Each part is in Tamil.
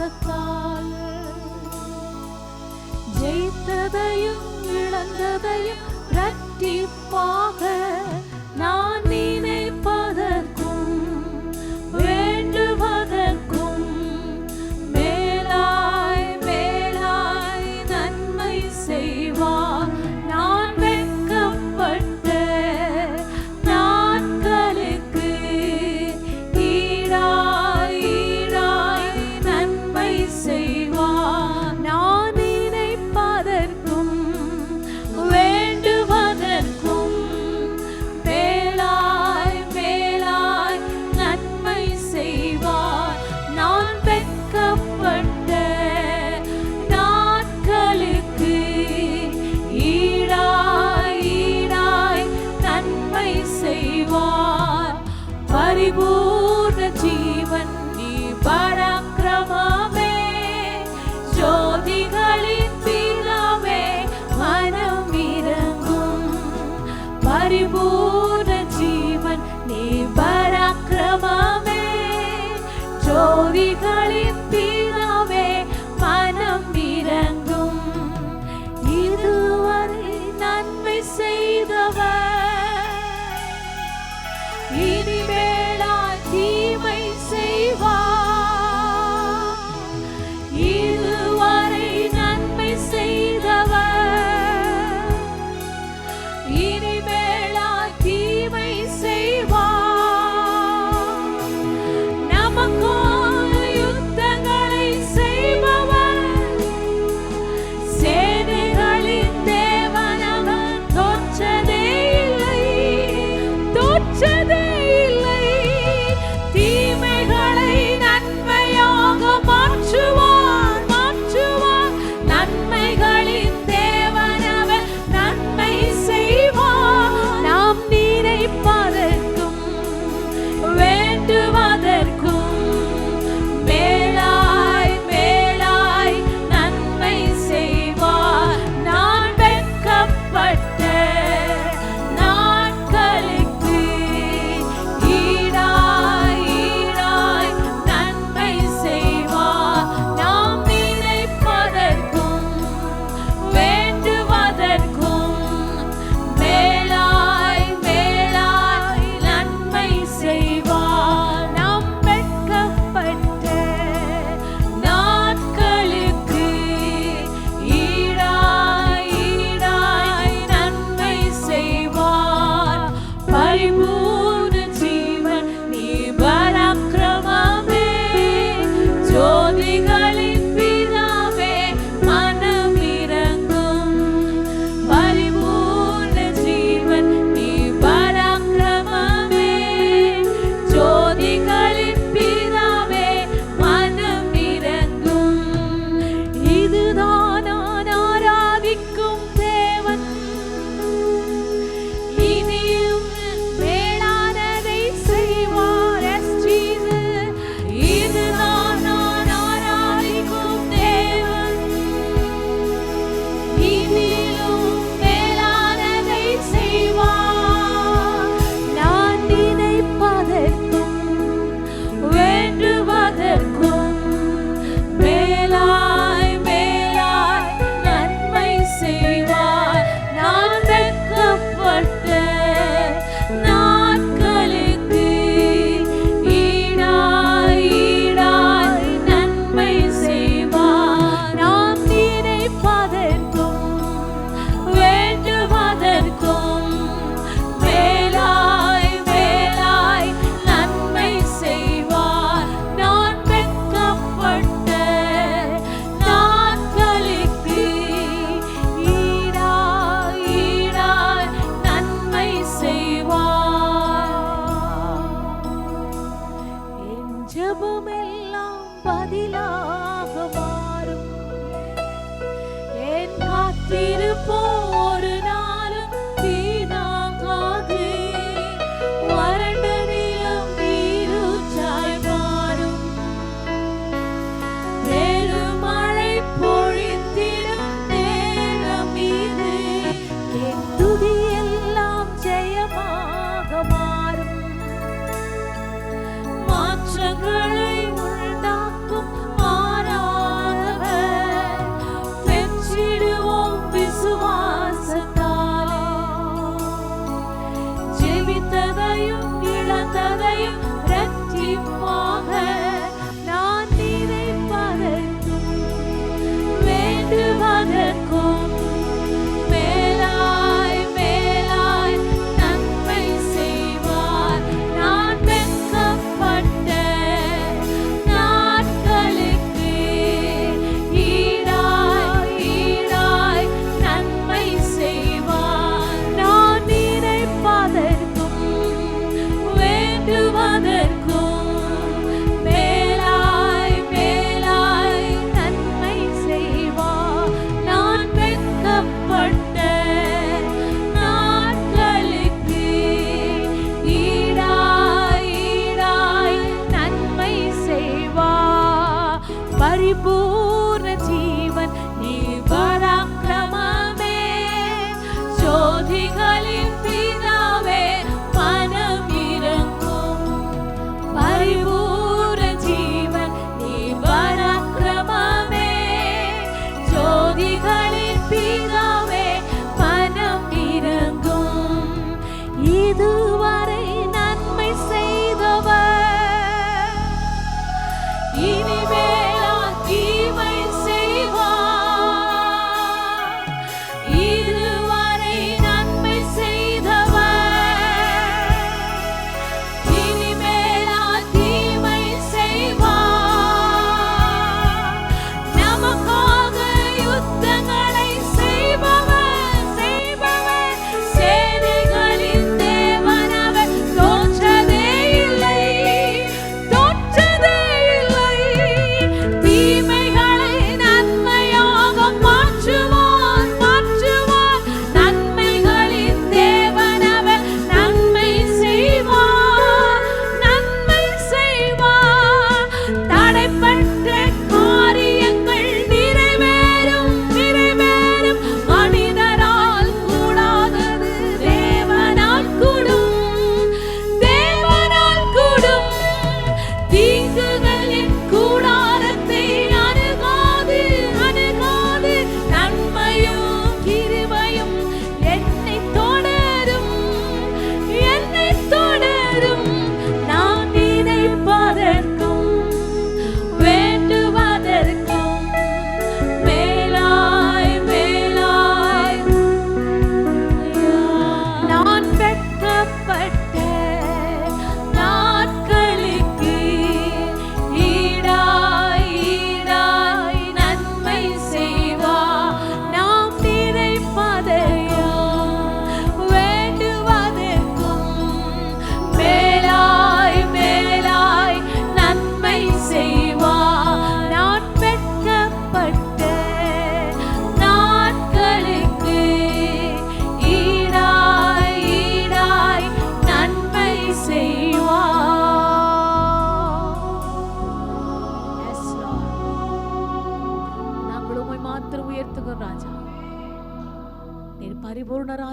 பாதத்தால் ஜெயித்ததையும் இழந்ததையும் இரட்டிப்பாக நான் நினைப்பதற்கும் வேண்டுவதற்கும் மேலாய் மேலாய் நன்மை செய்வார். நான் வெட்கப்பட்ட நாட்களுக்கு ஈடாய் ஈடாய் நன்மை செய்வார். நான் நினைப்பதற்கும் வேண்டுவதற்கும் மேலாய் மேலாய் நன்மை செய்வார். நான் வெட்கப்பட்ட நாட்களுக்கு ஈடாய் ஈடாய் நன்மை செய்வார். பரிபூர்ண ஜீவன் நீ பராக்கிரமமே ஜோதிகளின் பிதாவே மனம் இறங்கும். பரிபூர்ண ஜீவன் நீ பராக்கிரமமே ஜோதிகளின் பிதாவே மனம் இறங்கும். இதுவரை நன்மை செய்தவர் இனிமேலாய் தீமை செய்வார். இதுவரை நன்மை செய்தவர் இனிமேலாய் தீமை செய்வார். நமக்காக யுத்தங்களை செய்பவர் சேனைகளின் தேவனவன் தோற்றதே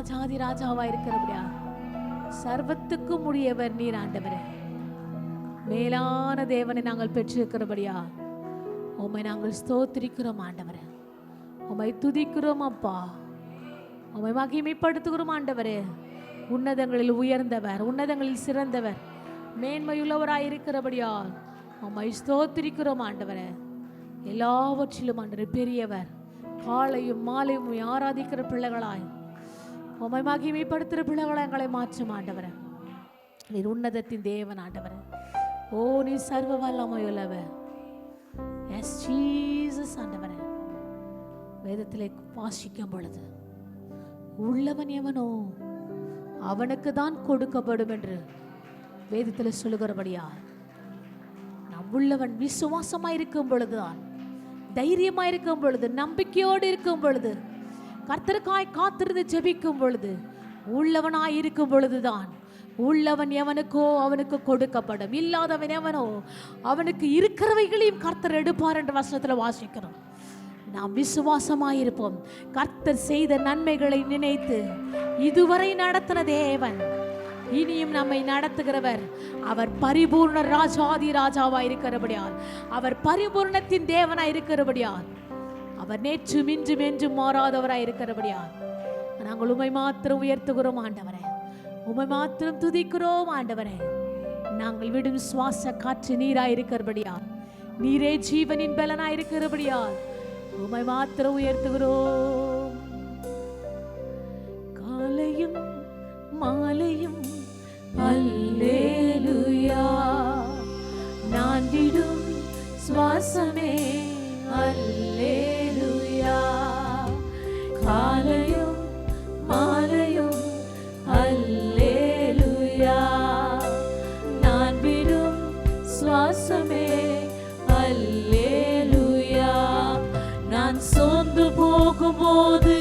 ராஜாதி ராஜாவா இருக்கிறபடியா சர்வத்துக்கும் உரியவர் நீர் ஆண்டவரே. மேலான தேவனை நாங்கள் பெற்றிருக்கிறபடியா உம்மை நாங்கள் ஸ்தோத்திரிக்கிறோம் ஆண்டவரே. உம்மை துதிக்கிறோம் அப்பா. உம்மை மகிமைப்படுத்துகிறோம் ஆண்டவரே. உன்னதங்களில் உயர்ந்தவர், உன்னதங்களில் சிறந்தவர், மேன்மையுள்ளவராயிருக்கிறபடியா உம்மை ஸ்தோத்திரிக்கிறோம் ஆண்டவரே. எல்லாவற்றிலும் ஆண்டவரே பெரியவர். காலையும் மாலையும் ஆராதிக்கிற பிள்ளைகளாய் உம்மை மகிமைப்படுத்துகிற பிள்ளைகளாய் எங்களை மாற்றும் ஆண்டவரே. நீர் உன்னதத்தின் தேவன் ஆண்டவரே. ஓ நீ சர்வ வல்லமையுள்ளவர். எஸ் ஜீசஸ் ஆண்டவரே. வேதத்திலே வாசிக்கும் பொழுது உள்ளவன் எவனோ அவனுக்கு தான் கொடுக்கப்படும் என்று வேதத்தில் சொல்லுகிறபடியா நாம் உள்ளவன் விசுவாசமாய் இருக்கும் பொழுதுதான், தைரியமாய் இருக்கும் பொழுது, நம்பிக்கையோடு இருக்கும் பொழுது, கர்த்தருக்காய் காத்திருந்து ஜெபிக்கும் பொழுது, உள்ளவனாய் இருக்கும் பொழுதுதான் உள்ளவன் எவனுக்கோ அவனுக்கு கொடுக்கப்படும். இல்லாதவன் எவனோ அவனுக்கு இருக்கிறவைகளையும் கர்த்தர் எடுப்பார் என்ற வசனத்தில் வாசிக்கிறோம். நாம் விசுவாசமாயிருப்போம். கர்த்தர் செய்த நன்மைகளை நினைத்து இதுவரை நடத்தின தேவன் இனியும் நம்மை நடத்துகிறவர். அவர் பரிபூர்ண ராஜாதி ராஜாவாய் இருக்கிறபடியால், அவர் பரிபூர்ணத்தின் தேவனாய் இருக்கிறபடியால், அவர் நேற்றும் இன்றும் என்றும் மாறாதவராய் இருக்கிறபடியால் நாங்கள் உம்மை மாத்திரம் உயர்த்துகிறோம் ஆண்டவரே. உம்மை மாத்திரம் துதிக்கிறோம் ஆண்டவரே. நாங்கள் விடும் சுவாச காற்று நீராய் இருக்கிறபடியால், நீரே ஜீவனின் பலனாய் இருக்கிறபடியால் உம்மை மாத்திரம் உயர்த்துகிறோம். காலையும் மாலையும் அல்லேலூயா, நான் விடும் சுவாசமே அல்லேலூயா. காலையும் மாலையும் அல்லேலூயா, நான் விடும் சுவாசமே அல்லேலூயா. நான் சோர்ந்து போகும்போது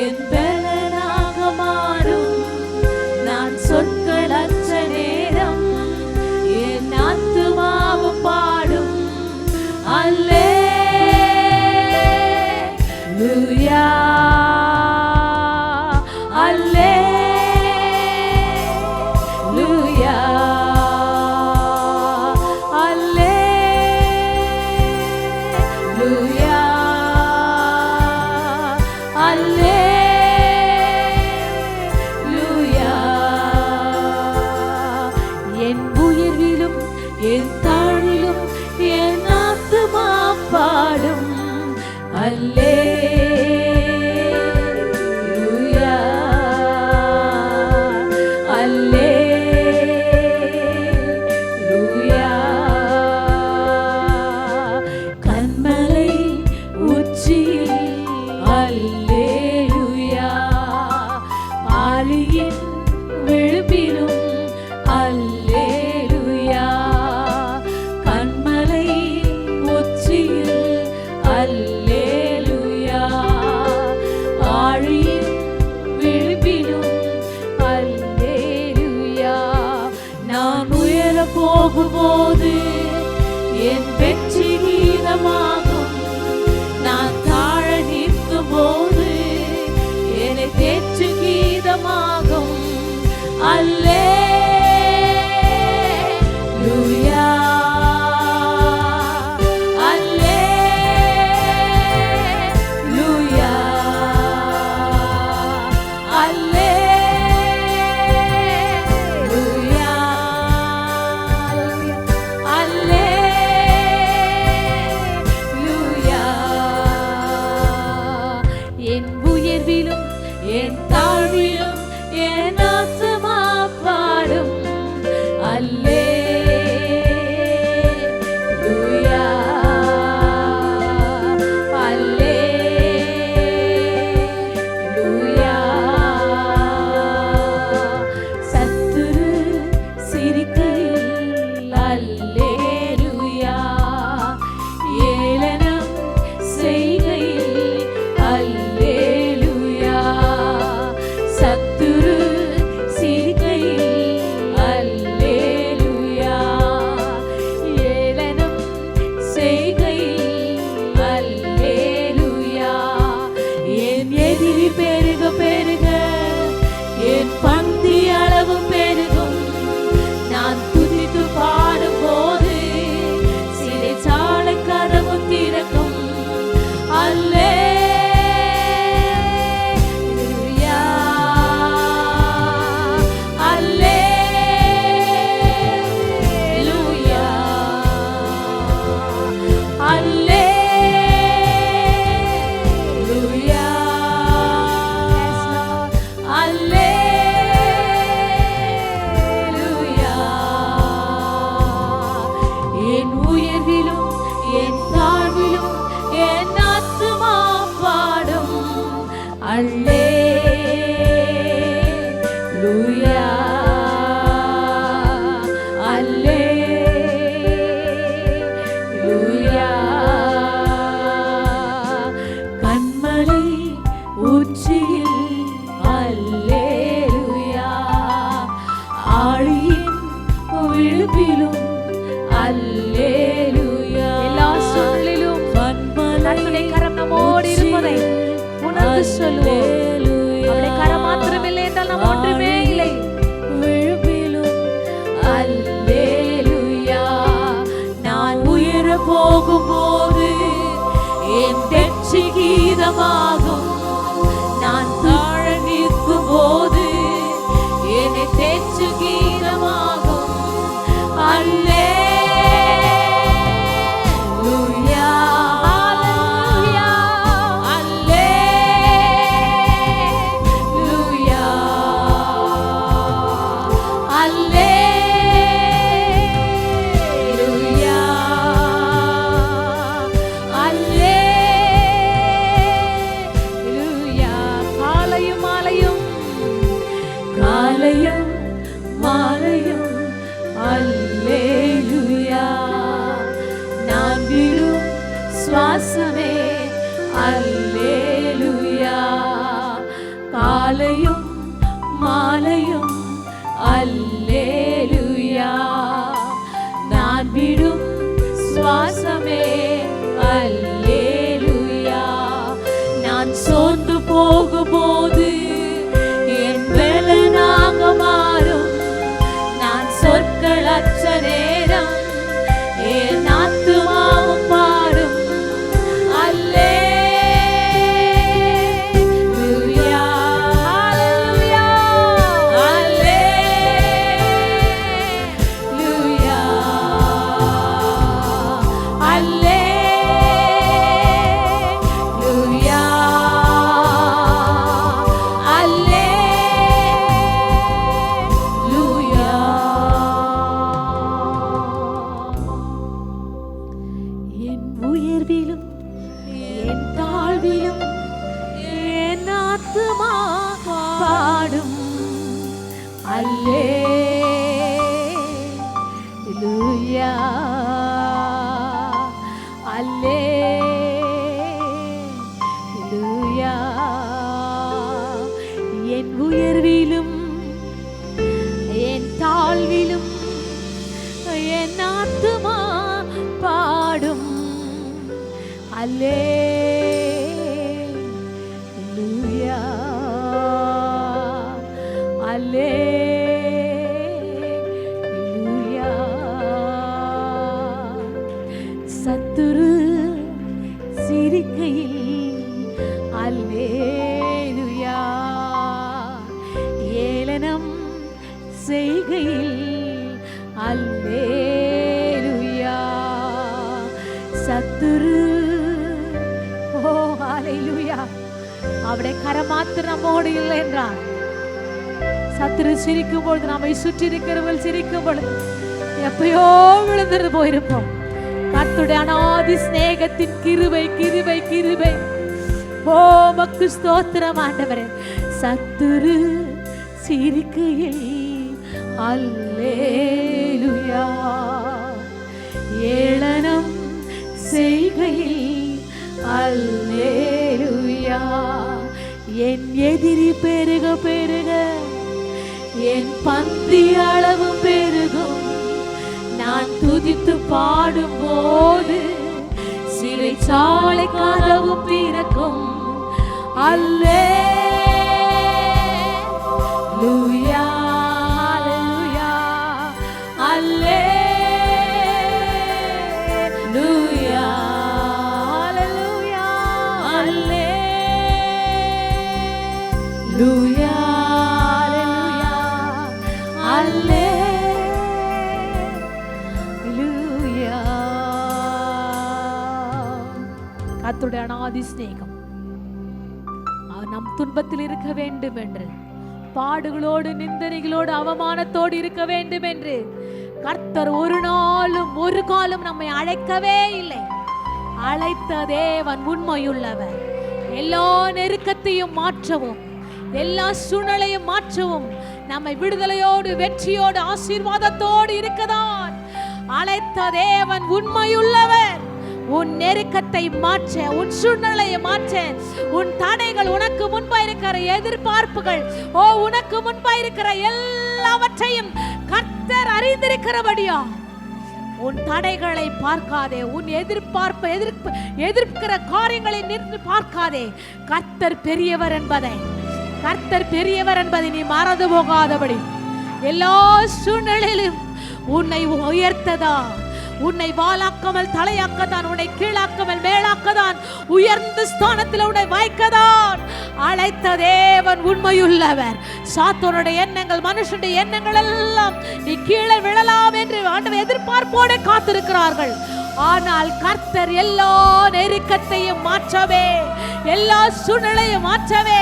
என் பலனாக மாறும். நான் சொற்களற்ற நேரம் என் ஆத்துமாவும் பாடும் அல்லேலூயா, அல்லேலூயா, அல்லேலூயா, அல்லேலூயா. என் உயிரிலும் என் தாழிலும் என் ஆத்துமா பாடும் அல்லேலூயா, அல்லேலூயா. கண்மலை உச்சியில் அல்லேலூயா, ஆலியின் விழுப்பிலும் அல்லேலூயா. கண்மலை உச்சியில் அல்லேலூயா, ஆழியின் விழுப்பிலும் அல்லேலூயா. நான் உயர போகும்போது என் வெற்றி கீதமாகும். நான் தாழ நிற்கும் போது என்னை தேற்று கீதமாகும் அல்லேலூயா, அல்லேலூயா, அல்லேலூயா, அல்லேலூயா. என் உயர்விலும் என் தாழ்விலும் என் ஆத்துமா அல்லேலூயா. கண்மலை உச்சியில் அல்லேலூயா. ஆழியின் விழுப்பிலும் அல்லேலூயா. எல்லா சூழலிலும் கண்மலை கரம் நம்மோடு இருப்பதை உணர்ந்து சொல்லுவோம். அவருடைய கரம் மாத்திரமில்லை என்றால் நாம் ஒன்றுமே இல்லை. விழுப்பிலும் அல்லேலூயா. நான் உயர போகும்போது என் வெற்றி கீதமாகும். நான் தாழ நிற்கும் போது என்னை தேற்று கீதமாகும். அல்லேலூயா. அல்லேலூயா. அல்லேலூயா. அல்லேலூயா. காலையும் மாலையும் காலையும் மாலையும் அல்லேலூயா. நான் விடும் சுவாசமே அல்லேலூயா. காலையும் மாலையும் அல்லேலூயா. நான் விடும் சுவாசமே அல்லேலூயா. நான் சோர்ந்து போகும்போது என் பலனாக மாறும். நான் சொற்களற்ற நேரம் என் ஆத்துமாவும் பாடும். அல்லேலூயா. அல்லேலூயா. அல்லேலூயா. அல்லேலூயா. அல்லேலூயா. என் உயர்விலும் என் தாழ்விலும் என் ஆத்துமா பாடும். அல்லேலூயா. அல்லேலூயா. என் உயர்விலும் என் தாழ்விலும் என் ஆத்துமா பாடும். அல்லேலூயா. அல்லேலூயா. சத்துரு சிரிக்கையில் அல்லேலூயா. ஏளனம் செய்கையில் அல்லேலூயா. சத்துரு ஓ அல்லேலூயா. அவருடைய கரம் மாத்திரம் நம்மோடு இல்லை என்றார். சத்துரு சிரிக்கும் பொழுது நம்மை சுற்றி இருக்கிறவர்கள் சிரிக்கும் பொழுது எப்பயோ விழுந்து போயிருப்போம். கர்த்தருடைய அநாதி சிநேகத்தின் கிருபை கிருபை கிருபை. ஓ மக்கு ஸ்தோத்திரம் ஆண்டவரே. சத்துரு சிரிக்கையில் அல்லேலூயா. ஏளனம் செய்கையில் அல்லேலூயா. என் எதிரி பெருக பெருக என் பந்தி அளவு பெருகும். நான் துதித்து பாடும்போது சிறைச்சாலை கதவு திறக்கும். அல்லேலூயா. அல்லேலூயா. அல்லேலூயா. அல்லேலூயா. அல்லேலூயா. கர்த்தருடைய அநாதி சிநேகம். அவர் நம் துன்பத்தில் இருக்க வேண்டும் என்று, பாடுகளோடு நிந்தனைகளோடு அவமானத்தோடு இருக்க வேண்டும் என்று கர்த்தர் ஒரு நாளும் ஒரு காலம் நம்மை அழைக்கவே இல்லை. அழைத்த தேவன் உண்மையுள்ளவர். எல்லா நெருக்கத்தையும் மாற்றவும், எல்லா சூழ்நிலையும் மாற்றவும் நம்மை விடுதலையோடு வெற்றியோடு ஆசீர்வாதத்தோடு இருக்கதான் அழைத்த தேவன் உண்மையுள்ளவர். உன் நெருக்கத்தை மாற்ற, உன் சூழ்நிலையை மாற்ற, உன் தடைகள், உனக்கு முன்பா இருக்கிற எதிர்பார்ப்புகள், உனக்கு முன்பா இருக்கிற எல்லாவற்றையும் கர்த்தர் அறிந்திருக்கிறபடியா உன் தடைகளை பார்க்காதே, உன் எதிர்க்கிற காரியங்களை நின்று பார்க்காதே. கர்த்தர் பெரியவர் என்பதை நீ மறந்து போகாதபடி எல்லா சூழ்நிலையிலும் உன்னை உயர்த்ததா, உன்னை வாளாக்காமல் தலையாக்கதான், உன்னை கீழாக்காமல் மேலாக்கதான், உயர்ந்த ஸ்தானத்தில் உன்னை வைக்கதான் அழைத்த தேவன் உண்மையுள்ளவர். சாத்தானுடைய எண்ணங்கள், மனுஷனுடைய எண்ணங்கள் எல்லாம் நீ கீழே விழலாம் என்று ஆண்டவர் எதிர்பார்ப்போடு காத்திருக்கிறார்கள். ஆனால் கர்த்தர் எல்லா நெருக்கத்தையும் மாற்றவே, எல்லா சூழ்நிலையும் மாற்றவே,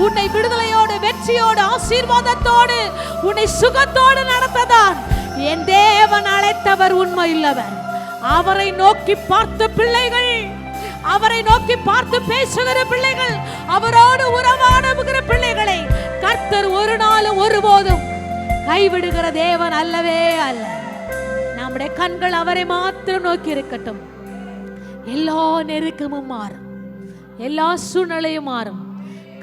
உன்னை விடுதலையோடு வெற்றியோடு ஆசீர்வாதத்தோடு உன்னை சுகத்தோடு நடத்ததான் என் தேவன் அழைத்தவர் உண்மையுள்ளவர். அவரை நோக்கி பார்த்த பிள்ளைகள், அவரை நோக்கி பார்த்து பேசுகிற பிள்ளைகள், அவரோடு உறவாடுகிற பிள்ளைகளை கர்த்தர் ஒரு நாளும் ஒருபோதும் கைவிடுகிற தேவன் அல்லவே அல்ல. நம்முடைய கண்கள் அவரை மாத்திரம் நோக்கி இருக்கட்டும். எல்லா நெருக்கமும் மாறும், எல்லா சூழ்நிலையும் மாறும்.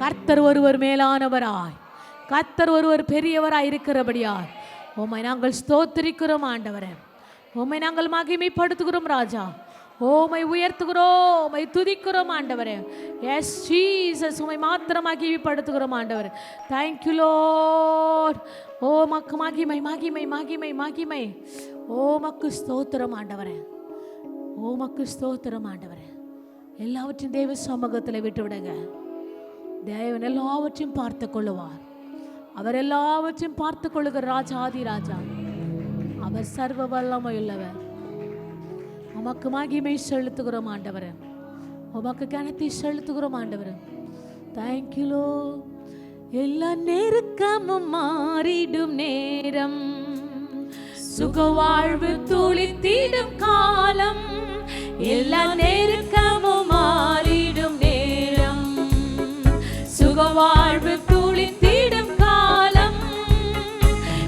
கர்த்தர் ஒருவர் மேலானவராய், கர்த்தர் ஒருவர் பெரியவராய் இருக்கிறபடியாய் உம்மை நாங்கள் ஸ்தோத்திரிக்கிறோம் ஆண்டவரே. உம்மை நாங்கள் மகிமைப்படுத்துகிறோம் ராஜா. உம்மை உயர்த்துகிறோம், உம்மை துதிக்கிறோம் ஆண்டவரே. எஸ் ஜீசஸ், உம்மை மாத்திரம் மகிமைப்படுத்துகிறோம் ஆண்டவரே. Thank you Lord. ஓ மக்கு மகிமை மகிமை மகிமை மகிமை. ஓ மக்கு ஸ்தோத்திரம் ஆண்டவரே, ஓ மக்கு ஸ்தோத்திரம் ஆண்டவரே. எல்லாவற்றையும் தேவ சமூகத்தில் விட்டு விடுங்க. தேவன் எல்லாவற்றையும் பார்த்து கொள்ளுவார். அவர் எல்லாவற்றையும் பார்த்து கொள்ளுகிற ராஜாதி ராஜா. அவர் சர்வ வல்லமையுள்ளவர். உமக்கு மகிமை செலுத்துகிறோம் ஆண்டவரே, உமக்கு கனத்தை செலுத்துகிறோம் ஆண்டவரே. Thank you Lord. எல்லா நெருக்கமும் மாறிடும் நேரம், சுகவாழ்வு துளித்திடும் காலம். எல்லா நெருக்கமும் மாறிடும் நேரம், சுகவாழ்வு துளித்திடும் காலம்.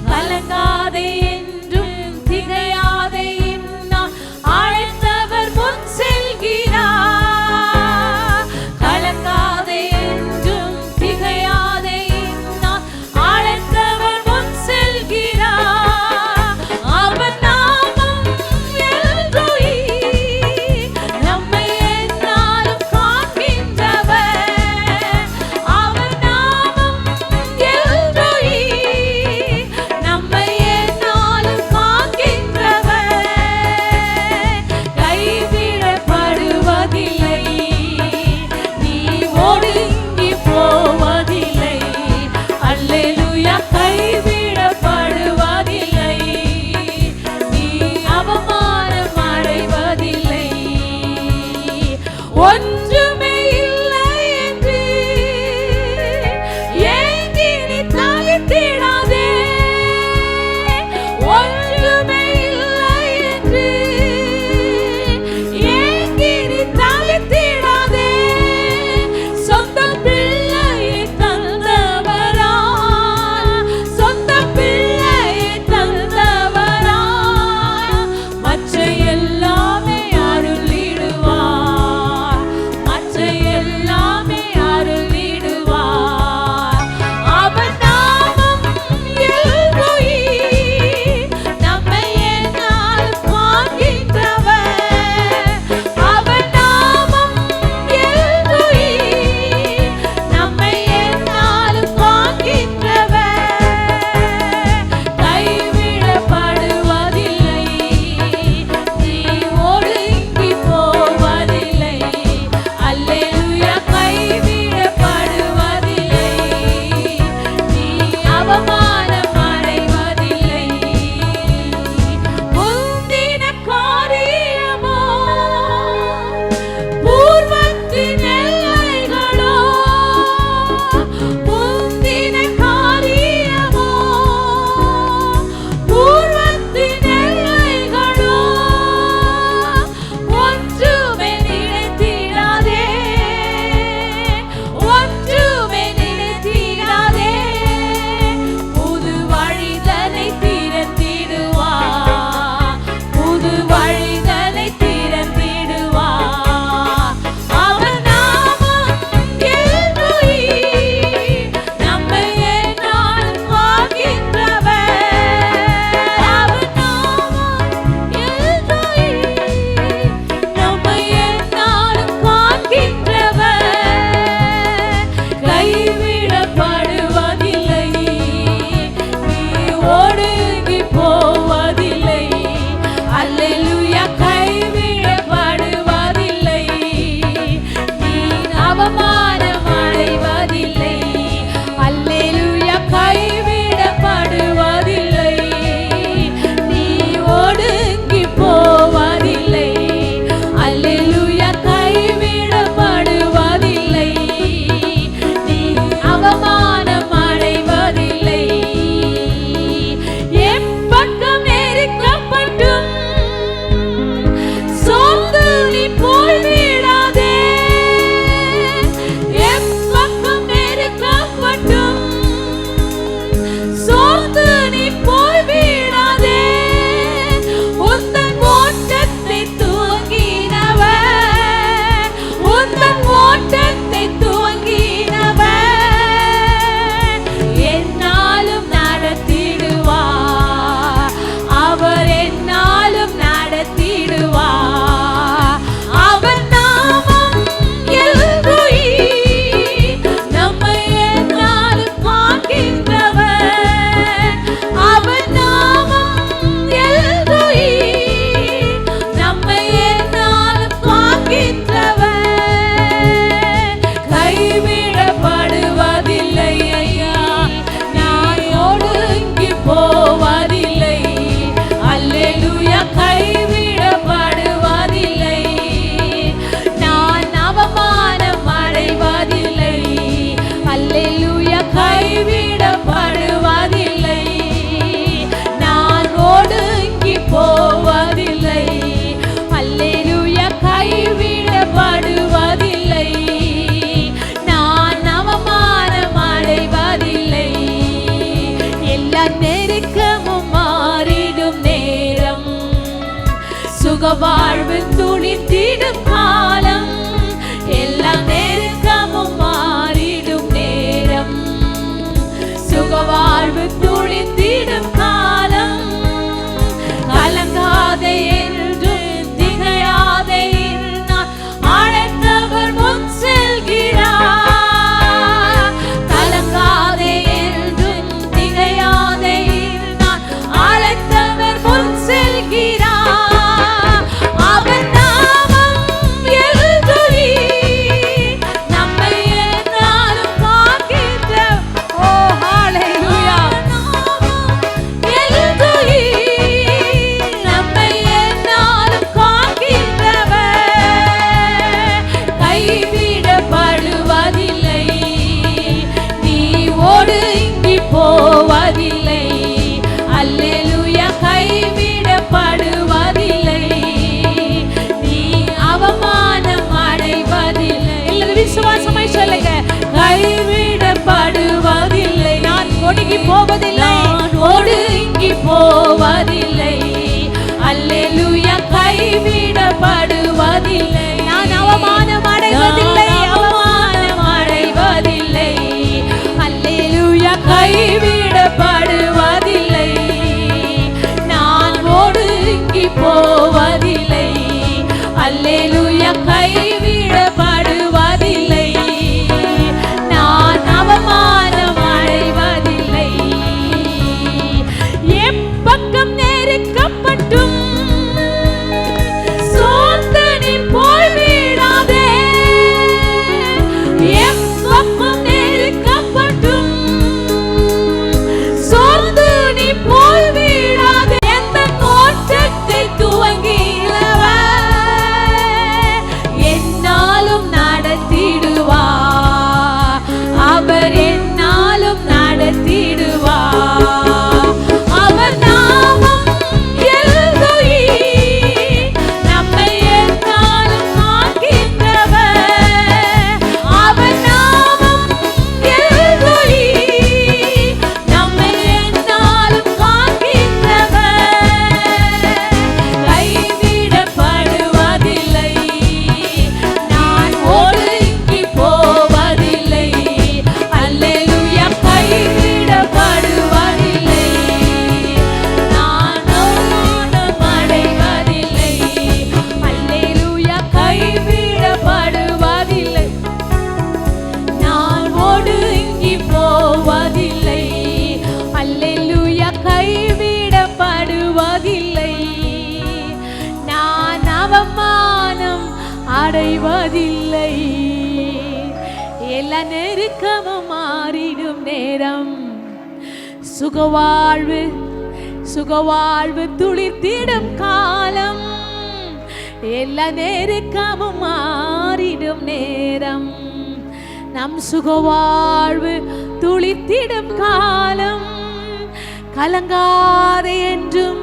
கலங்காதே என்றும் திகையாதே, நான் அழைத்தவர் முன் செல்கிறார். கலங்காதே என்றும் திகையாதே, நான் அழைத்தவர் முன் செல்கிறார். அவர் நாமம் எல்ரோயி, நம்மை எந்நாளும் காண்கின்றவர். அவர் நெருக்கமும் மாறிடும் நேரம், சுகவாழ்வு துளித்திடும் காலம், எல்லா நெருக்கமும் மாறிடும் நேரம், சுகவாழ்வு துளித்திடும் காலம். கலங்காதே என்று திகையாதே, நான் அழைத்தவர் முன் செல்கிறார். கலங்காதே என்று திகையாதே, நான் அழைத்தவர் முன் செல்கிறார். அவர் நாமம் எல்ரோயி, நம்மை எந்நாளும் காக்கின்ற, ஓ ஹalleluya, எல்ரோயி, நம்மை எந்நாளும் காக்கின்றவர், கைவிடப்படுவதில்லை, நீ ஒடுங்கி போவதில்லை. அல்லேலூயா, கைவிடப்படுவதில்லை, நீ அவமானம் அடைவதில்லை. எல்லாரும் விசுவாசமாய் சொல்லுங்க, கைவிடப்படுவதில்லை, நான் ஒடுங்கி போவதில்லை, நான் ஒடுங்கி போவதில்லை. அல்லேலூயா, கைவிடப்படுவதில்லை, நான் அவமானம் அடைவதில்லை, அவமானம் அடைவதில்லை. அல்லேலூயா, கைவிடப்படுவதில்லை, நான் ஒடுங்கி போவதில்லை. அல்லேலூயா, கைவிடப்படுவதில்லை, நான் அவமானம் அடைவதில்லை. எப்பக்கம் நெருக்கப்பட்டும் சோர்ந்து நீ போய்விடாதே. எப்பக்கம் நெருக்கப்பட்டும் சோர்ந்து நீ போய்விடாதே. எந்த ஓட்டத்தை துவங்கினவர் என்னாலும் நடத்திடுவார், அவர் என்னாலும் நடத்திடுவார். அவர் நாமம் எல்ரோயி, நம்மை எந்நாளும் காக்கின்றவர். அவர் நாமம் எல்ரோயி, நம்மை எந்நாளும் காக்கின்றவர். கைவிடப்படுவதில்லை, நான் ஒடுங்கி போவதில்லை. அல்லேலூயா, கைவிடப்படுவதில்லை, நான் அவமானம் அடைவதில்லை. அல்லேலூயா, கைவிடப்படுவதில்லை, நான் ஒடுங்கி போவதில்லை. அல்லேலூயா, கைவிடப்படுவதில்லை, நான் அவமானம் அடைவதில்லை. எல்லா நெருக்கமும் மாறிடும் நேரம், சுகவாழ்வு சுகவாழ்வு துளிர்த்திடும் காலம், எல்லா நெருக்கமும் மாறிடும் நேரம், நம் சுகவாழ்வு துளிர்த்திடும் காலம். கலங்காதே என்றும்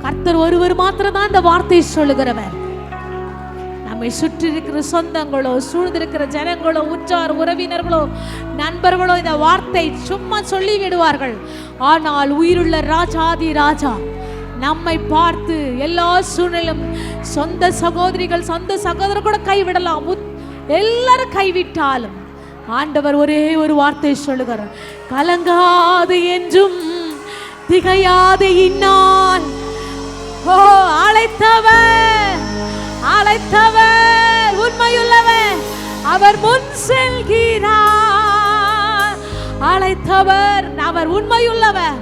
கர்த்தர் ஒருவர் மாத்திரம்தான் இந்த வார்த்தை சொல்லுகிறவர். நம்மை சுற்றி இருக்கிற சொந்தங்களோ, சூழ்ந்திருக்கிற ஜனங்களோ, உற்றார் உறவினர்களோ, நண்பர்களோ இந்த வார்த்தை சும்மா சொல்லி விடுவார்கள். ஆனால் உயிருள்ள ராஜாதி ராஜா நம்மை பார்த்து எல்லா சூழ்நிலும், சொந்த சகோதரிகள் சொந்த சகோதரர் கூட கைவிடலாம், எல்லாரும் கைவிட்டாலும் ஆண்டவர் ஒரே ஒரு வார்த்தை சொல்லுகிறார், கலங்காது என்றும் திகையாது இந்நாள். ஓ, அழைத்தவர் அழைத்தவர் உண்மையுள்ளவர், அவர் முன் செல்கிறார். அழைத்தவர் அவர் உண்மையுள்ளவர்,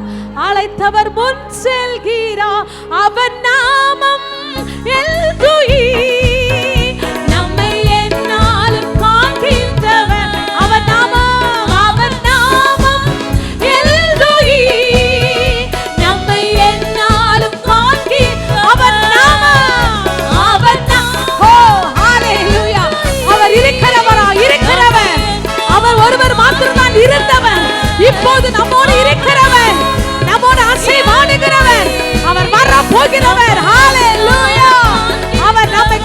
அழைத்தவர் முன் செல்கிறார். அவர் நாமம் எல்ரோயி, நம்மை எந்நாளும் காக்கின்றவர். அவர் நாமம் எல்ரோயி, நம்மை எந்நாளும் காக்கின்றவர். இருக்கிறவர், அவர் ஒருவர் மாத்திரம்தான் இருந்தவர், இப்போது நம்மோடு இருக்கிறவர், நம்மோடு அசைவாடுகிறவர், அவர் வர போகிறவர். ஹalleluya, அவர் நம்மை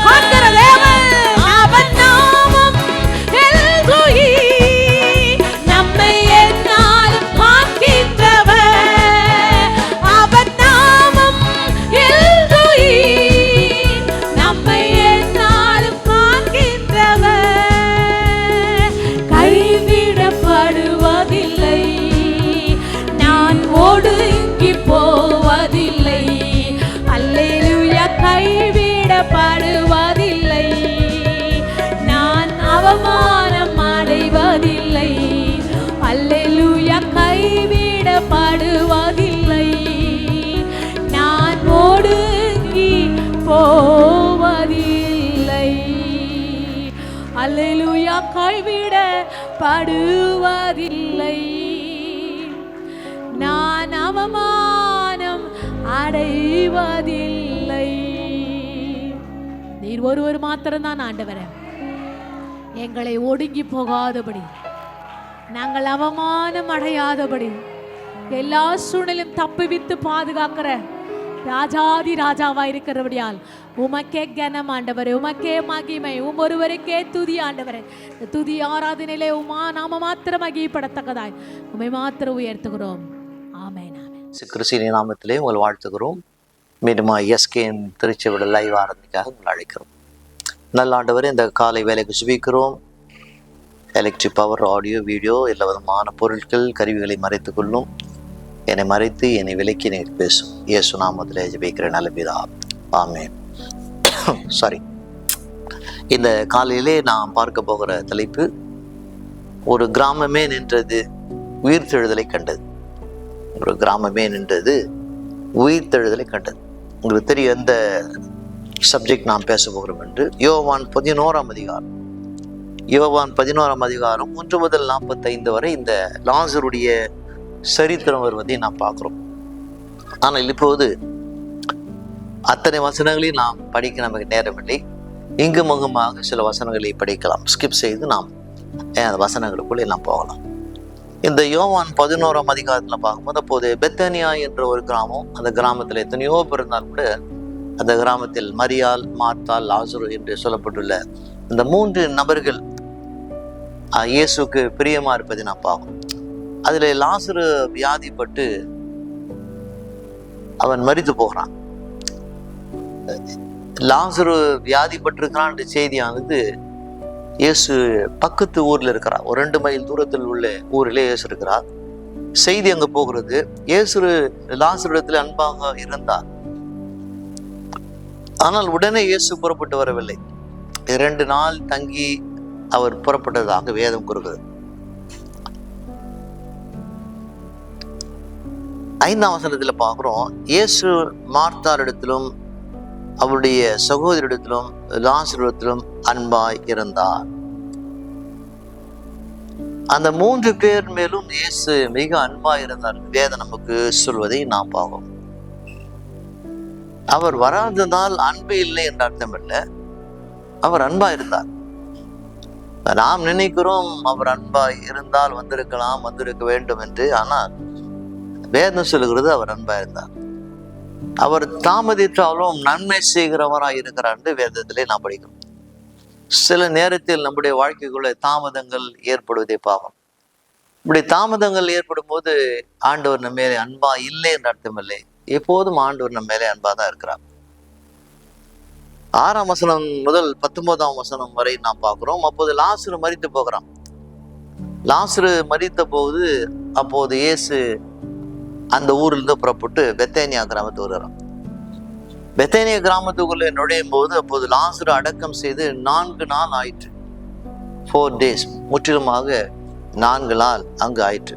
கைவிடப்படுவதில்லை, நான் அவமானம் அடைவதில்லை. அல்லேலூயா, கைவிடப்படுவதில்லை, நான் ஒடுங்கி போவதில்லை. அல்லேலூயா, கைவிடப்படுவதில்லை, நான் அவமானம் அடைவதில்லை. நீர் ஒருவர் மாத்திரம்தான் ஆண்டவரே, எங்களை ஒடுங்கி போகாதபடி, நாங்கள் அவமானம் அடையாதபடி எல்லா சூழ்நிலையும் தப்புவித்து பாதுகாக்கிற ராஜாதி ராஜாவா இருக்கிறபடியால் உமக்கே கனம் ஆண்டவரே, உமக்கே மகிமை, ஒருவருக்கே துதி ஆண்டவரே. துதி ஆராதனையிலே உமா நாம மாத்திரம் மகிமைப்படத்தக்கதாய் உம்மை மாத்திரம் உயர்த்துகிறோம். ஆமென், ஆமென். கிறிஸ்துவின் நாமத்திலே உங்கள் வாழ்த்துகிறோம். மீண்டும் எஸ்கேன் திருச்செவிட லைவ் ஆராதனைக்காக உங்களை அழைக்கிறோம். நல்ல ஆண்டவரே, இந்த காலை வேலைக்கு சுபிக்கிறோம். எலக்ட்ரிக் பவர், ஆடியோ, வீடியோ எல்லா விதமான பொருட்கள் கருவிகளை மறைத்து கொள்ளும். என்னை மறைத்து என்னை விலக்கி எனக்கு பேசும். இயேசு நாமத்திலே ஜெபிக்கிற நல்ல பிதாவே, ஆமென். சாரி. இந்த காலையிலே நான் பார்க்க போகிற தலைப்பு, ஒரு கிராமமே நின்றது உயிர்த்தெழுதலை கண்டது. ஒரு கிராமமே நின்றது உயிர்த்தெழுதலை கண்டது. உங்களுக்கு தெரியும் எந்த சப்ஜெக்ட் நாம் பேச போகிறோம் என்று. யோவான் 11ஆம் அதிகாரம், யோவான் 11ஆம் அதிகாரம் 1 முதல் 45 வரை இந்த லாசருடைய சரித்திரம் வருவதை நாம் பார்க்கிறோம். ஆனால் இப்போது அத்தனை வசனங்களையும் நாம் படிக்க நமக்கு நேரமில்லை. இங்கும் அங்குமாக சில வசனங்களை படிக்கலாம். ஸ்கிப் செய்து நாம் அந்த வசனங்களுக்குள்ளே நாம் போகலாம். இந்த யோவான் 11ஆம் அதிகாரத்தில் பார்க்கும்போது, அப்போது பெத்தானியா என்ற ஒரு கிராமம், அந்த கிராமத்தில் எத்தனையோ பேர் இருந்தால் கூட அந்த கிராமத்தில் மரியாள், மார்த்தாள், லாசரு என்று சொல்லப்பட்டுள்ள இந்த 3 நபர்கள் இயேசுக்கு பிரியமா இருப்பதை நாம் பார்க்கணும். அதுல லாசரு வியாதிப்பட்டு அவன் மரித்து போகிறான். லாசரு வியாதிப்பட்டிருக்கிறான் என்ற செய்தியானது இயேசு பக்கத்து ஊர்ல இருக்கிறார். ஒரு 2 மைல் தூரத்தில் உள்ள ஊரிலே இயேசு இருக்கிறார். செய்தி அங்க போகிறது. இயேசு லாசரிடத்தில் அன்பாக இருந்தார். ஆனால் உடனே இயேசு புறப்பட்டு வரவில்லை. 2 நாள் தங்கி அவர் புறப்பட்டதாக வேதம் கூறுகிறது. 5ஆம் வசனத்துல பார்க்கிறோம், இயேசு மார்த்தாளிடத்திலும் அவருடைய சகோதரிடத்திலும் லாசரிடத்திலும் அன்பாய் இருந்தார். அந்த 3 பேர் மேலும் இயேசு மிக அன்பாய் இருந்தார். வேதம் நமக்கு சொல்வதை நாம் பார்க்கிறோம். அவர் வராததால் அன்பு இல்லை என்ற அர்த்தம் இல்லை, அவர் அன்பா இருந்தார். நாம் நினைக்கிறோம் அவர் அன்பாய் இருந்தால் வந்திருக்கலாம், வந்திருக்க வேண்டும் என்று. ஆனால் வேதம் சொல்லுகிறது அவர் அன்பா இருந்தார். அவர் தாமதித்தாலும் நன்மை செய்கிறவராய் இருக்கிறார் என்று வேதத்திலே நாம் படிக்கிறோம். சில நேரத்தில் நம்முடைய வாழ்க்கைக்குள்ள தாமதங்கள் ஏற்படுவதை பார்க்கும். இப்படி தாமதங்கள் ஏற்படும் போது ஆண்டவர் நம்ம மேலே அன்பா இல்லை என்ற அர்த்தம் இல்லை, எப்போதும் ஆண்டவர் நம்ம மேலே அன்பா தான் இருக்கிறார். 6ஆம் வசனம் முதல் 19ஆம் வசனம் வரை நாம் பார்க்கிறோம். அப்போது லாசரு மரித்து போகிறான். லாசரு மரித்த போது அப்போது இயேசு அந்த ஊரிலிருந்து புறப்பட்டு பெத்தானியா கிராமத்துக்கு வருகிறான். பெத்தானியா கிராமத்துக்குள்ளே நுழையும் போது அப்போது லாசரு அடக்கம் செய்து 4 நாள் ஆயிற்று. 4 days, முற்றிலுமாக 4 நாள் அங்கு ஆயிற்று.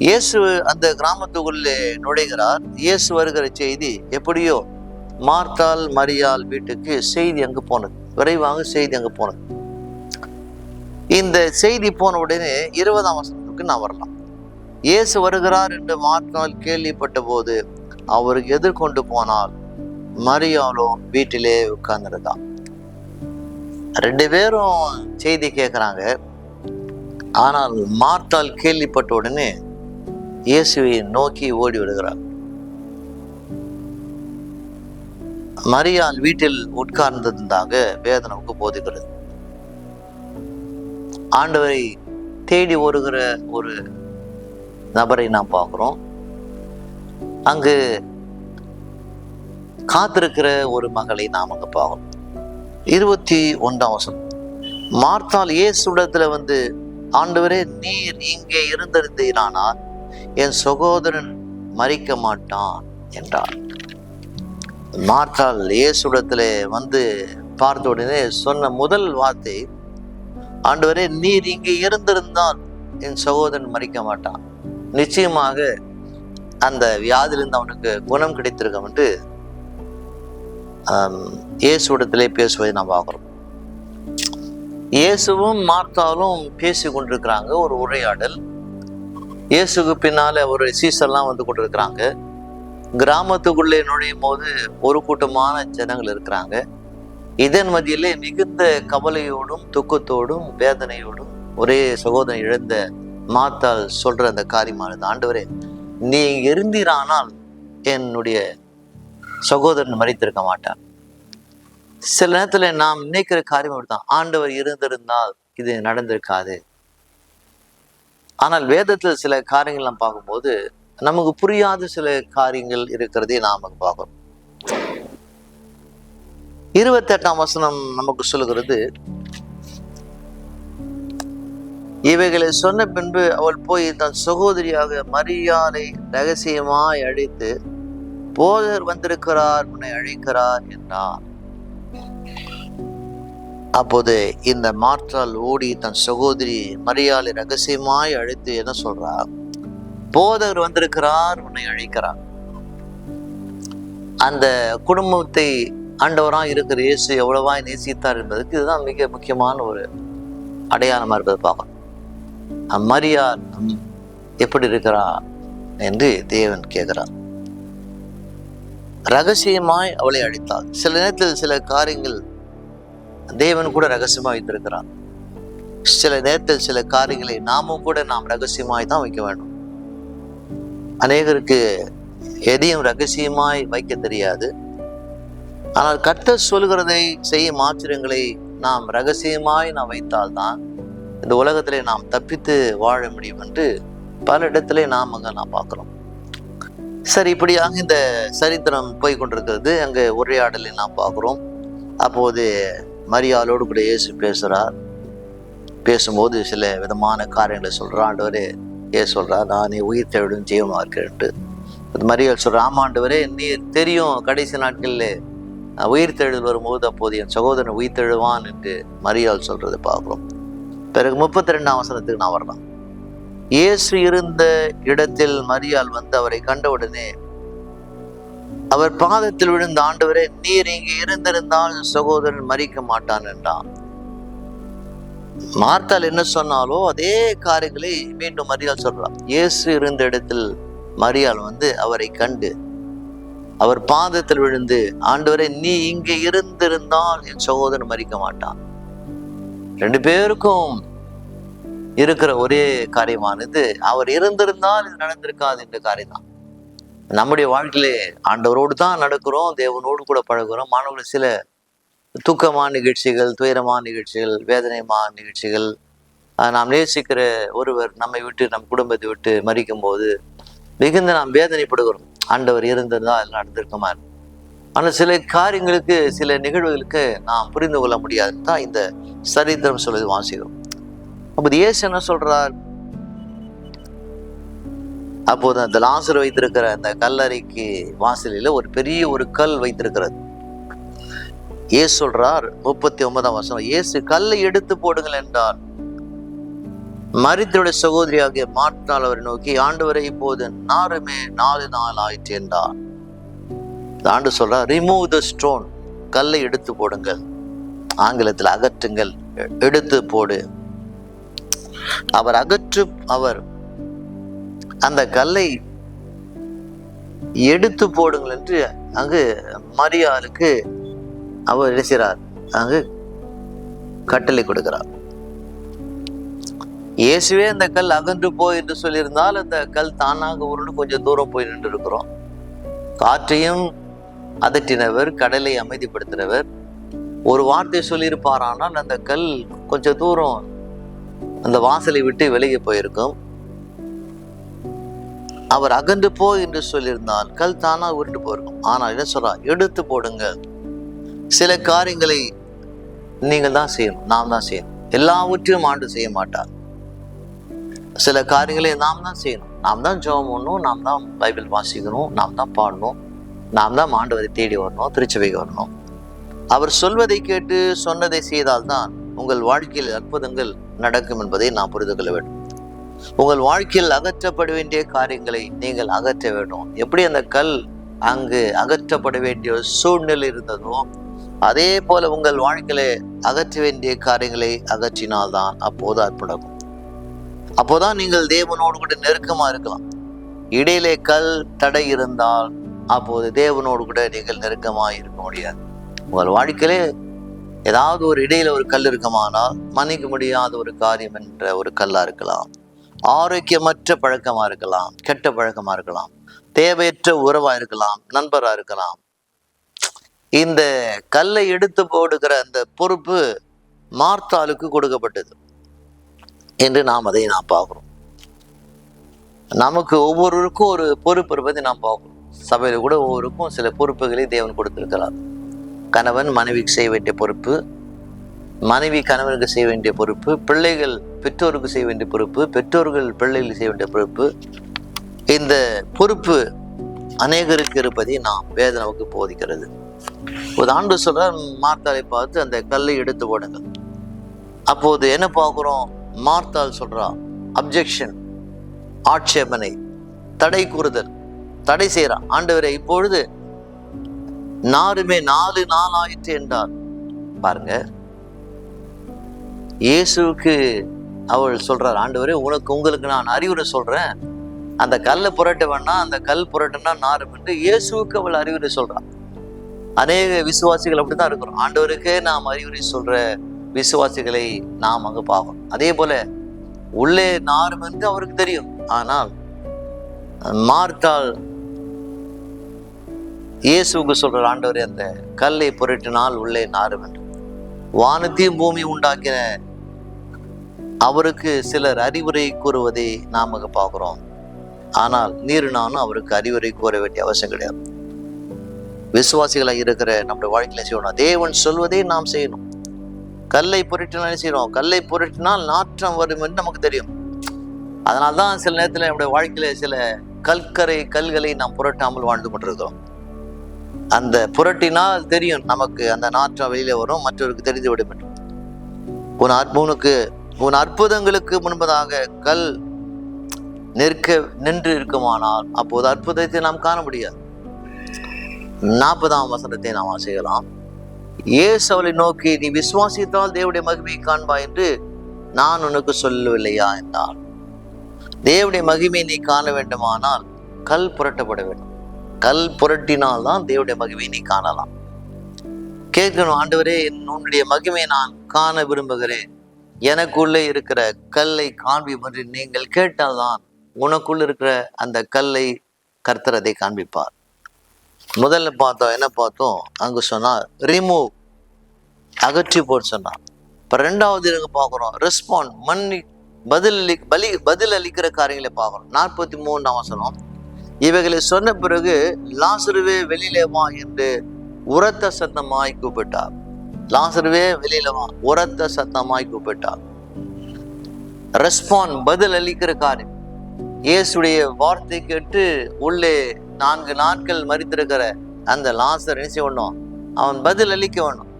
இயேசு அந்த கிராமத்துக்குள்ளே நுழைகிறார். இயேசு வருகிற செய்தி எப்படியோ மார்த்தாள் மரியாள் வீட்டுக்கு செய்தி அங்கு போனது. விரைவாக செய்தி அங்கு போனது. இந்த செய்தி போன உடனே 20ஆம் வசனத்துக்கு நான் வரலாம். இயேசு வருகிறார் என்று மார்த்தாள் கேள்விப்பட்ட போது அவருக்கு எதிர்கொண்டு போனால் மரியாளோ வீட்டிலே உட்கார்ந்துருக்கான். 2 பேரும் செய்தி கேட்கிறாங்க. ஆனால் மார்த்தாள் கேள்விப்பட்ட உடனே இயேசுவை நோக்கி ஓடி விடுகிறார். மரியாள் வீட்டில் உட்கார்ந்ததாக வேதனைக்கு போதிக்கிறது. ஆண்டவரை தேடி வருகிற ஒரு நபரை நாம் பார்க்கிறோம். அங்கு காத்திருக்கிற ஒரு மகளை நாம் அங்க பார்க்கிறோம். 21ஆம் வசனம், மார்த்தாள் இயேசுவிடத்துல வந்து, ஆண்டவரே, நீர் இங்கே இருந்திருந்தீரானால் என் சகோதரன் மரிக்க மாட்டான் என்றார். மார்த்தாள் இயேசுடத்துல வந்து பார்த்த உடனே சொன்ன முதல் வார்த்தை, ஆண்டவரே, நீர் இங்கே இருந்திருந்தால் என் சகோதரன் மரிக்க மாட்டான், நிச்சயமாக அந்த வியாதியிலிருந்து அவனுக்கு குணம் கிடைத்திருக்கும் என்று இயேசுடத்திலே பேசுவதை நாம் பார்க்கிறோம். இயேசுவும் மார்த்தாலும் பேசி கொண்டிருக்கிறாங்க, ஒரு உரையாடல். இயேசுக்கு பின்னால ஒரு சீசர்லாம் வந்து கொண்டிருக்கிறாங்க. கிராமத்துக்குள்ளே நுழையும் போது ஒரு கூட்டமான ஜனங்கள் இருக்கிறாங்க. இதன் மத்தியிலே மிகுந்த கவலையோடும் துக்கத்தோடும் வேதனையோடும் ஒரே சகோதரன் இழந்த மார்த்தாள் சொல்ற அந்த காரியமானது, ஆண்டவரே, நீ இருந்தீரானால் என்னுடைய சகோதரன் மரித்திருக்க மாட்டான். சில நேரத்துல நாம் நினைக்கிற காரியம் அப்படித்தான், ஆண்டவர் இருந்திருந்தால் இது நடந்திருக்காது. ஆனால் வேதத்துல சில காரியங்கள் நாம் பார்க்கும்போது நமக்கு புரியாத சில காரியங்கள் இருக்கிறதே நாம பார்க்கிறோம். 28ஆம் வசனம் நமக்கு சொல்லுகிறது, இவைகளை சொன்ன பின்பு அவள் போய் தன் சகோதரியாக மரியாதை ரகசியமாய் அழைத்து, போதர் வந்திருக்கிறார், உன்னை அழைக்கிறார் என்றார். அப்போது இந்த மார்த்தாள் ஓடி தன் சகோதரி மரியாதை ரகசியமாய் அழைத்து என்ன சொல்றார்? போதகர் வந்திருக்கிறார், உன்னை அழைக்கிறார். அந்த குடும்பத்தை ஆண்டவரா இருக்கிற இயேசு எவ்வளவாய் நேசித்தார் என்பதற்கு இதுதான் மிக முக்கியமான ஒரு அடையாளமா இருப்பதை பார்க்கணும். மரியாள் எப்படி இருக்கிறா என்று தேவன் கேட்கிறார். ரகசியமாய் அவளை அழைத்தார். சில நேரத்தில் சில காரியங்கள் தேவன் கூட ரகசியமா வைத்திருக்கிறார். சில நேரத்தில் சில காரியங்களை நாமும் கூட நாம் ரகசியமாய் தான் வைக்க வேண்டும். அநேகருக்கு எதையும் ரகசியமாய் வைக்க தெரியாது. ஆனால் கர்த்தர் சொல்கிறதை செய்யும் ஆச்சரியங்களை நாம் ரகசியமாய் நாம் வைத்தால்தான் இந்த உலகத்திலே நாம் தப்பித்து வாழ முடியும் என்று பல இடத்துல நாம் பார்க்கிறோம். சரி, இப்படியாக இந்த சரித்திரம் போய் கொண்டிருக்கிறது. அங்கே உரையாடலை நாம் பார்க்கிறோம். அப்போது மரியாளோடு கூட இயேசு பேசுறார். பேசும்போது சில விதமான காரியங்களை சொல்றார். ஆண்டவரே, ஏசு சொல்றார், நானே உயிர் தேடும் ஜீவமா இருக்கேன்ட்டு. மரியாள் சொல்ற, ஆமாண்டவரே, நீர் தெரியும் கடைசி நாட்களில் உயிர் தேடுதல் வரும்போது அப்போது என் சகோதரன் உயிர் தேடுவான் என்று மரியாள் சொல்றதை பார்க்கிறோம். பிறகு 32ஆம் வசனத்துக்கு நான் வரலாம். இயேசு இருந்த இடத்தில் மரியாள் வந்து அவரை கண்டவுடனே அவர் பாதத்தில் விழுந்த, ஆண்டவரே, நீர் இங்கே இருந்திருந்தால் சகோதரன் மரிக்க மாட்டான் என்றான். மார்த்தாள் என்ன சொன்னாலோ அதே காரியங்களை மீண்டும் மரியாள் சொல்றான். இயேசு இருந்த இடத்தில் மரியாள் வந்து அவரை கண்டு அவர் பாதத்தில் விழுந்து, ஆண்டவரே, நீ இங்கே இருந்திருந்தால் என் சகோதரன் மரிக்க மாட்டான். ரெண்டு பேருக்கும் இருக்கிற ஒரே காரியமானது, அவர் இருந்திருந்தால் இது நடந்திருக்காது என்ற காரியம் தான். நம்முடைய வாழ்க்கையிலே ஆண்டவரோடு தான் நடக்கிறோம், தேவனோடு கூட பழகுறோம். மாணவர்கள் சில துக்கமான நிகழ்ச்சிகள், துயரமான நிகழ்ச்சிகள், வேதனைமான நிகழ்ச்சிகள், நாம் நேசிக்கிற ஒருவர் நம்மை விட்டு, நம் குடும்பத்தை விட்டு மரிக்கும் போது மிகுந்த நாம் வேதனைப்படுகிறோம். ஆண்டவர் இருந்திருந்தால் எல்லாம் நடந்திருக்குமா? ஆனால் சில காரியங்களுக்கு, சில நிகழ்வுகளுக்கு நாம் புரிந்து கொள்ள முடியாது தான் இந்த சரித்திரம் சொல்வது வாசிக்கிறோம். அப்போது இயேசு என்ன சொல்றார்? அப்போது அந்த லாசர் வைத்திருக்கிற அந்த கல்லறைக்கு வாசலில் ஒரு பெரிய ஒரு கல் வைத்திருக்கிறது. இயேசு சொல்றார், 39ஆம் வசனம், இயேசு கல்லை எடுத்து போடுங்கள் என்றார். மரித்தோட சகோதரியாகிய மார்த்தாள் அவரை நோக்கி, ஆண்டவரை, இப்போது 4 நாள் ஆயிற்று என்றார். ஆண்டு சொல்றார், ரிமூவ் த ஸ்டோன், கல்லை எடுத்து போடுங்கள். ஆங்கிலத்தில் அகற்றுங்கள், எடுத்து போடு. அவர் அந்த கல்லை எடுத்து போடுங்கள் என்று அங்கு மரியாளுக்கு அவர் இருக்கிறார், அங்கு கட்டளை கொடுக்கிறார். இயேசுவே அந்த கல் அகன்று போய் என்று சொல்லியிருந்தால் அந்த கல் தானாக உருண்டு கொஞ்சம் தூரம் போய் நின்று இருக்கிறோம். காற்றையும் அதட்டினவர், கடலை அமைதிப்படுத்தினவர் ஒரு வார்த்தை சொல்லியிருப்பாரானால் அந்த கல் கொஞ்சம் தூரம் அந்த வாசலை விட்டு விலகி போயிருக்கும். அவர் அகன்று போய் என்று சொல்லியிருந்தால் கல் தானா உருண்டு போயிருக்கும். ஆனால் என்ன சொல்றா? எடுத்து போடுங்க. சில காரியங்களை நீங்கள் தான் செய்யணும், நாம் தான் செய்யணும். எல்லாவற்றையும் ஆண்டு செய்ய மாட்டார். சில காரியங்களை நாம் தான் செய்யணும். நாம் தான் ஜெபம் பண்ணணும், நாம் தான் பைபிள் வாசிக்கணும், நாம் தான் பாடணும், நாம் தான் ஆண்டவரை தேடி வரணும், திருச்சபைக்கு வரணும். அவர் சொல்வதை கேட்டு சொன்னதை செய்தால்தான் உங்கள் வாழ்க்கையில் அற்புதங்கள் நடக்கும் என்பதை நாம் புரிந்து கொள்ள வேண்டும். உங்கள் வாழ்க்கையில் அகற்றப்பட வேண்டிய காரியங்களை நீங்கள் அகற்ற வேண்டும். எப்படி அந்த கல் அங்கு அகற்றப்பட வேண்டிய சூழ்நிலை இருந்ததோ, அதே போல உங்கள் வாழ்க்கையில அகற்ற வேண்டிய காரியங்களை அகற்றினால்தான் அப்போது அற்புதம். அப்போதான் நீங்கள் தேவனோடு கூட நெருக்கமா இருக்கலாம். இடையிலே கல் தடை இருந்தால் அப்போது தேவனோடு கூட நீங்கள் நெருக்கமாக இருக்க முடியாது. உங்கள் வாழ்க்கையிலே ஏதாவது ஒரு இடையில ஒரு கல் இருக்குமானால் மன்னிக்க முடியாத ஒரு காரியம் என்ற ஒரு கல்லா இருக்கலாம், ஆரோக்கியமற்ற பழக்கமா இருக்கலாம், கெட்ட பழக்கமா இருக்கலாம், தேவையற்ற உறவா இருக்கலாம், நண்பரா இருக்கலாம். இந்த கல்லை எடுத்து போடுகிற அந்த பொறுப்பு மார்த்தாளுக்கு கொடுக்கப்பட்டது என்று அதை நாம் பார்க்கிறோம். நமக்கு ஒவ்வொருவருக்கும் ஒரு பொறுப்பு இருப்பதை நாம் பார்க்கிறோம். சபையில கூட ஒவ்வொருக்கும் சில பொறுப்புகளை தேவன் கொடுத்திருக்கிறார். கணவன் மனைவிக்கு செய்ய வேண்டிய பொறுப்பு, மனைவி கணவனுக்கு செய்ய வேண்டிய பொறுப்பு, பிள்ளைகள் பெற்றோருக்கு செய்ய வேண்டிய பொறுப்பு, பெற்றோர்கள் பிள்ளைகளுக்கு செய்ய வேண்டிய பொறுப்பு. இந்த பொறுப்பு அநேகருக்கு இருப்பதை நாம் வேதம் நமக்கு போதிக்கிறது. ஒரு ஆண்டு சொல்ற மார்த்தாளை பார்த்து அந்த கல்லை எடுத்து போடுங்க. அப்போது என்ன பார்க்கிறோம்? மார்த்தாள் சொல்றா அப்ஜெக்ஷன், ஆட்சேபனை, தடை கூறுதல், தடை செய்யறான். ஆண்டவரே, இப்பொழுது நாருமே 4 நாள் ஆயிற்று என்றார். பாருங்க, இயேசுக்கு அவள் சொல்றார், ஆண்டவரே உங்களுக்கு நான் அறிவுரை சொல்றேன், அந்த கல்லை புரட்ட வேணா, அந்த கல் புரட்டுனா நாரும் என்று இயேசுக்கு அவள் அறிவுரை சொல்றான். அநேக விசுவாசிகள் அப்படித்தான் இருக்கிறோம். ஆண்டவருக்கே நாம் அறிவுரை சொல்ற விசுவாசிகளை நாம் அங்க பார்க்கணும். அதே போல உள்ளே நாரும் என்று அவருக்கு தெரியும். ஆனால் மார்த்தாள் இயேசுக்கு சொல்ற, ஆண்டவரே அந்த கல்லை புரட்டினால் உள்ளே நாரும் என்று. வானத்தையும் பூமி உண்டாக்கின அவருக்கு சிலர் அறிவுரை கூறுவதை நாம் அங்க பார்க்கிறோம். ஆனால் நீர் நானும் அவருக்கு அறிவுரை கூற வேண்டிய அவசியம் கிடையாது. விசுவாசிகளாக இருக்கிற நம்முடைய வாழ்க்கையில செய்யணும், தேவன் சொல்வதை நாம் செய்யணும். கல்லை புரட்டினால் செய்யணும், கல்லை புரட்டினால் நாற்றம் வரும் என்று நமக்கு தெரியும். அதனால்தான் சில நேரத்தில் நம்முடைய வாழ்க்கையில சில கல்களை நாம் புரட்டாமல் வாழ்ந்து கொண்டிருக்கிறோம். அந்த புரட்டினால் தெரியும் நமக்கு அந்த நாற்றம் வெளியில வரும், மற்றவருக்கு தெரிந்து விடும் என்று. உன் அற்புதங்களுக்கு முன்பதாக கல் நின்று இருக்குமானால் அப்போது அற்புதத்தை நாம் காண முடியாது. 40ஆம் வசனத்தை நாம் வாசிக்கலாம். இயேசு அவளை நோக்கி, நீ விசுவாசித்தால் தேவனுடைய மகிமையை காண்பாய் என்று நான் உனக்கு சொல்லவில்லையா என்றார். தேவனுடைய மகிமையை நீ காண வேண்டுமானால் கல் புரட்டப்பட வேண்டும். கல் புரட்டினால் தான் தேவனுடைய மகிமையை நீ காணலாம். கேட்கணும், ஆண்டவரே, உன்னுடைய மகிமையை நான் காண விரும்புகிறேன், எனக்குள்ளே இருக்கிற கல்லை காண்பியும் என்று நீங்கள் கேட்டால்தான் உனக்குள்ள இருக்கிற அந்த கல்லை கர்த்தர் அதை காண்பிப்பார். முதல்ல பார்த்தோம், என்ன பார்த்தோம்? அங்கு சொன்னார் ரிமூவ், அகற்றி போட்டு சொன்னார். இப்ப 2வது இங்க பார்க்கிறோம் ரெஸ்பாண்ட், பதில் அளிக்கிற காரியங்களை பார்க்கிறோம். 43ஆம் வசனம், இவைகளை சொன்ன பிறகு லாசருவே வெளியிலே வா என்று உரத்த சத்தமாய் கூப்பிட்டார். லாசருவே வெளியில வா, உரத்த சத்தமாய் கூப்பிட்டார். ரெஸ்பாண்ட், பதில் அளிக்கிற காரியம். இயேசுடைய வார்த்தை கேட்டு உள்ளே 4 நாட்கள் மரித்திருக்கிற அந்த லாசர் என்ன செய்யணும்? அவன் பதில் அளிக்க வேணும்.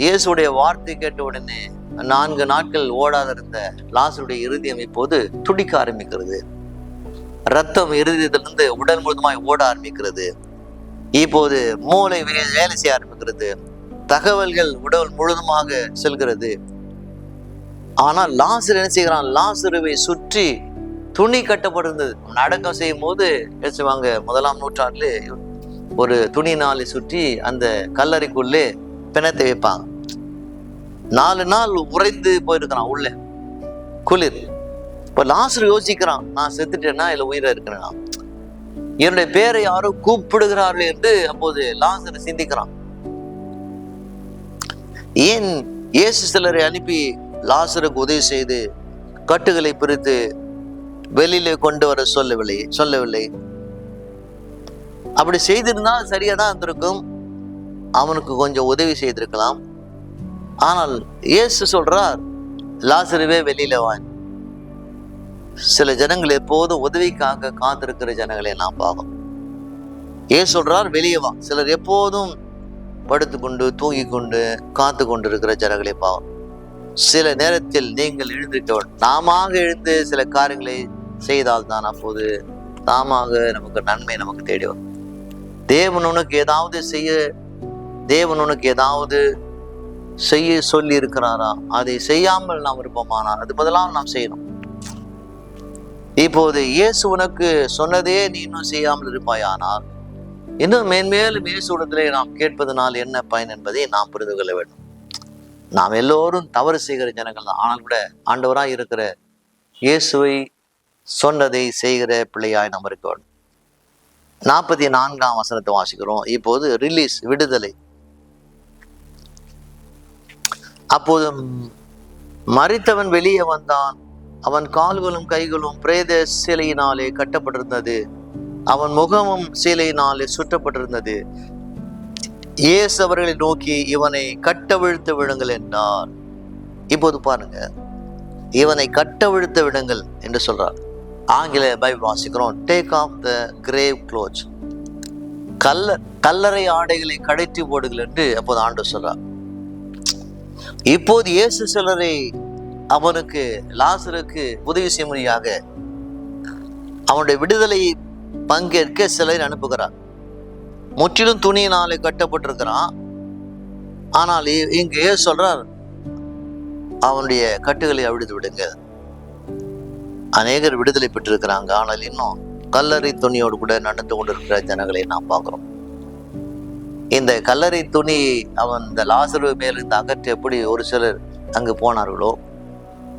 இயேசுடைய வார்த்தை கேட்ட உடனே 4 நாட்கள் ஓடாத இருந்த லாசருடைய இருதயம் இப்போது துடிக்க ஆரம்பிக்கிறது. ரத்தம் இருதயத்திலிருந்து உடல் முழுதுமாய் ஓட ஆரம்பிக்கிறது. இப்போது மூளை வேலை செய்ய ஆரம்பிக்கிறது. தகவல்கள் உடல் முழுதுமாக செல்கிறது. ஆனால் லாசர் என்ன செய்கிறான்? லாசருவை சுற்றி துணி கட்டப்பட்டிருந்தது. அடக்கம் செய்யும் போது பேசுவாங்க, 1ஆம் நூற்றாண்டுல ஒரு துணினாலை சுற்றி அந்த கல்லறைக்குள்ளே பிணத்தை வைப்பாங்க. 4 நாள் உறைந்து போயிருக்கிறான் உள்ள, குளிர். இப்ப லாசர் யோசிக்கிறான், நான் செத்துட்டேன்னா இல்ல உயிரை இருக்கிறேன்னா, என்னுடைய பேரை யாரும் கூப்பிடுகிறார்கள் என்று அப்போது லாசர் சிந்திக்கிறான். ஏன் இயேசு சிலரை அனுப்பி லாசருக்கு உதவி செய்து கட்டுகளை பிரித்து வெளியிலே கொண்டு வர சொல்லவில்லை. அப்படி செய்திருந்தால் சரியாதான் இருந்திருக்கும், அவனுக்கு கொஞ்சம் உதவி செய்திருக்கலாம். ஆனால் இயேசு சொல்றார், லாசருவே வெளியில வா. சில ஜனங்கள் எப்போதும் உதவிக்காக காத்திருக்கிற ஜனங்களை நாம் பார்க்கணும். ஏன் சொல்றார் வெளியே வா. சிலர் எப்போதும் படுத்துக்கொண்டு தூங்கி கொண்டு காத்து கொண்டு இருக்கிற ஜனங்களை பாவம். சில நேரத்தில் நீங்கள் எழுந்திருக்க வேண்டும். நாம எழுந்து சில காரியங்களை செய்தால்தான் அப்போது தாமாக நமக்கு நன்மை நமக்கு தேடி வரும். தேவன் உனக்கு ஏதாவது செய்ய சொல்லி இருக்கிறாரா, அதை செய்யாமல் நாம் இருப்போமானால் அது பதிலாக நாம் செய்யணும். இப்போது இயேசு உனக்கு சொன்னதே நீ இன்னும் செய்யாமல் இருப்பாயானால் இன்னும் மேன்மேலும் இயேசுவிடத்திலே நாம் கேட்பதனால் என்ன பயன் என்பதை நாம் புரிந்து கொள்ள வேண்டும். நாம் எல்லோரும் தவறு செய்கிற ஜனங்கள் தான். ஆனால் கூட ஆண்டவராய் இருக்கிற இயேசுவை சொன்னதை செய்கிற பிள்ளையாய் நாம் இருக்க வேண்டும். 44ஆம் வசனத்தை வாசிக்கிறோம். இப்போது ரிலீஸ், விடுதலை. அப்போது மரித்தவன் வெளியே வந்தான். அவன் கால்களும் கைகளும் பிரேத சிலையினாலே கட்டப்பட்டிருந்தது. அவன் முகமும் சிலையினாலே சுற்றப்பட்டிருந்தது. இயேசு அவர்களை நோக்கி, இவனை கட்டவிழ்த்து விடுங்கள் என்றார். இப்போது பாருங்க, இவனை கட்டவிழ்த்து விடுங்கள் என்று சொல்றார். ஆங்கில பைபிள் வாசிக்கிறோம், take off the grave clothes, கல்லறை ஆடைகளை கழற்றி போடுங்கள் என்று அப்போது ஆண்டவர் சொல்றார். இப்போது இயேசு சிலரை அவனுக்கு லாசருக்கு உதவி செய்யும்படியாக அவனுடைய விடுதலை பங்கேற்க சிலரை அனுப்புகிறார். முற்றிலும் துணியினாலே கட்டப்பட்டிருக்கிறான். ஆனால் இங்கே சொல்றார், அவனுடைய கட்டுகளை அவிழ்த்து விடுங்க. அநேகர் விடுதலை பெற்றிருக்கிறாங்க. ஆனால் இன்னும் கல்லறை துணியோடு கூட நடந்து கொண்டிருக்கிற ஜனங்களை நாம் பார்க்கிறோம். இந்த கல்லறை துணி அவன் இந்த லாசரு மேலிருந்து அகற்றி எப்படி ஒரு சிலர் அங்கு போனார்களோ,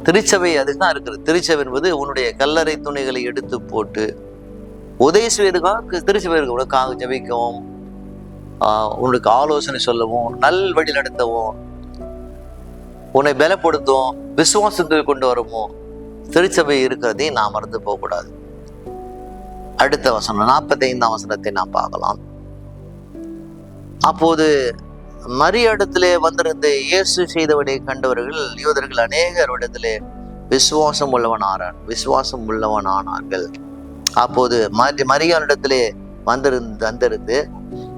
திருச்சபை அதுதான் இருக்குது. திருச்சபை என்பது உன்னுடைய கல்லறை துணிகளை எடுத்து போட்டு உதவி செய்வதற்காக திருச்சபை உனக்காக ஜெபிக்கவும், உனக்கு ஆலோசனை சொல்லவும், நல் வழி நடத்தவும், உன்னை பலப்படுத்தவும், விசுவாசத்தில் கொண்டு வரவும் திருச்சபை இருக்கிறதை நாம் மறந்து போகக்கூடாது. அடுத்த வசனம் 45ஆம் வசனத்தை நாம் பார்க்கலாம். அப்போது மரியாடத்திலே வந்திருந்த இயேசு செய்தவனை கண்டவர்கள் யூதர்கள் அநேகரிடத்திலே விசுவாசம் உள்ளவனானார்கள். அப்போது மரியாளிடத்திலே வந்திருந்து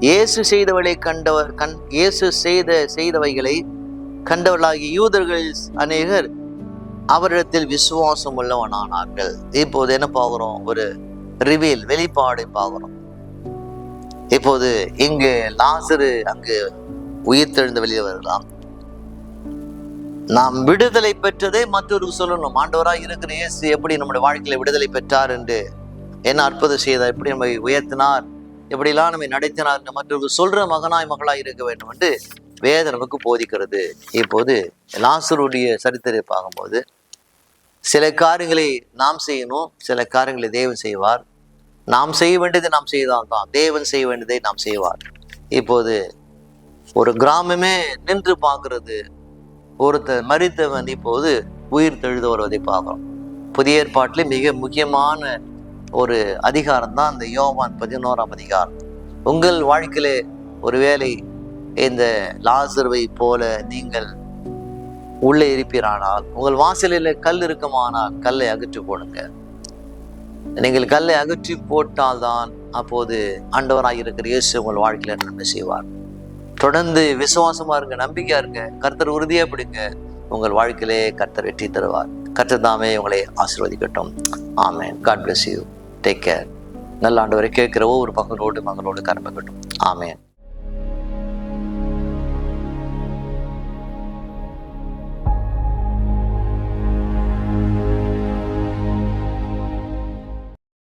இயேசு செய்தவளை இயேசு செய்தவைகளை கண்டவர்களாகிய யூதர்கள் அநேகர் அவரிடத்தில் விசுவாசம் உள்ளவனானார்கள். இப்போது என்ன பார்க்கிறோம்? ஒரு வெளிப்பாடை பார்க்கிறோம். இப்போது இங்கு லாசரு அங்கு உயிர்த்தெழுந்த வெளியே வரலாம். நாம் விடுதலை பெற்றதை மற்றொருக்கு சொல்லணும். ஆண்டவராய் இருக்கிற இயேசு எப்படி நம்முடைய வாழ்க்கையில விடுதலை பெற்றார் என்று, என்ன அற்புதம் செய்தார், எப்படி நம்மை உயர்த்தினார், எப்படிலாம் நம்மை நடத்தினார் என்று மற்றொருக்கு சொல்ற மகளாய் இருக்க வேண்டும் என்று வேதம் நமக்கு போதிக்கிறது. இப்போது லாசருடைய சரித்திரத்தை பார்க்கும்போது சில காரியங்களை நாம் செய்யணும், சில காரியங்களை தேவன் செய்வார். நாம் செய்ய வேண்டியதை நாம் செய்தால்தான் தேவன் செய்ய வேண்டியதை நாம் செய்வார். இப்போது ஒரு கிராமமே நின்று பார்க்கிறது. ஒருத்தர் மரித்தவன் இப்போது உயிர் தெழுத வருவதை பார்க்கிறோம். புதிய ஏற்பாட்டிலே மிக முக்கியமான ஒரு அதிகாரம் தான் இந்த யோவான் 11ஆம் அதிகாரம். உங்கள் வாழ்க்கையிலே ஒருவேளை இந்த லாசருவை போல நீங்கள் உள்ளே இருப்பீரானால், உங்கள் வாசலில் கல் இருக்குமானால் கல்லை அகற்றி போடுங்க. நீங்கள் கல்லை அகற்றி போட்டால்தான் அப்போது ஆண்டவராய் இருக்கிற இயேசு உங்கள் வாழ்க்கையில நன்மை செய்வார். தொடர்ந்து விசுவாசமா இருங்க, நம்பிக்கையா இருங்க, கர்த்தர் உறுதியா பிடிங்க. உங்கள் வாழ்க்கையிலே கர்த்தர் வெற்றி தருவார். கர்த்தர் தாமே உங்களை ஆசீர்வதிக்கட்டும். ஆமென். God bless you. Take care. நல்ல ஆண்டவரை கேட்கிற ஒவ்வொரு மகளோடு கரும்பக்கட்டும். ஆமென்.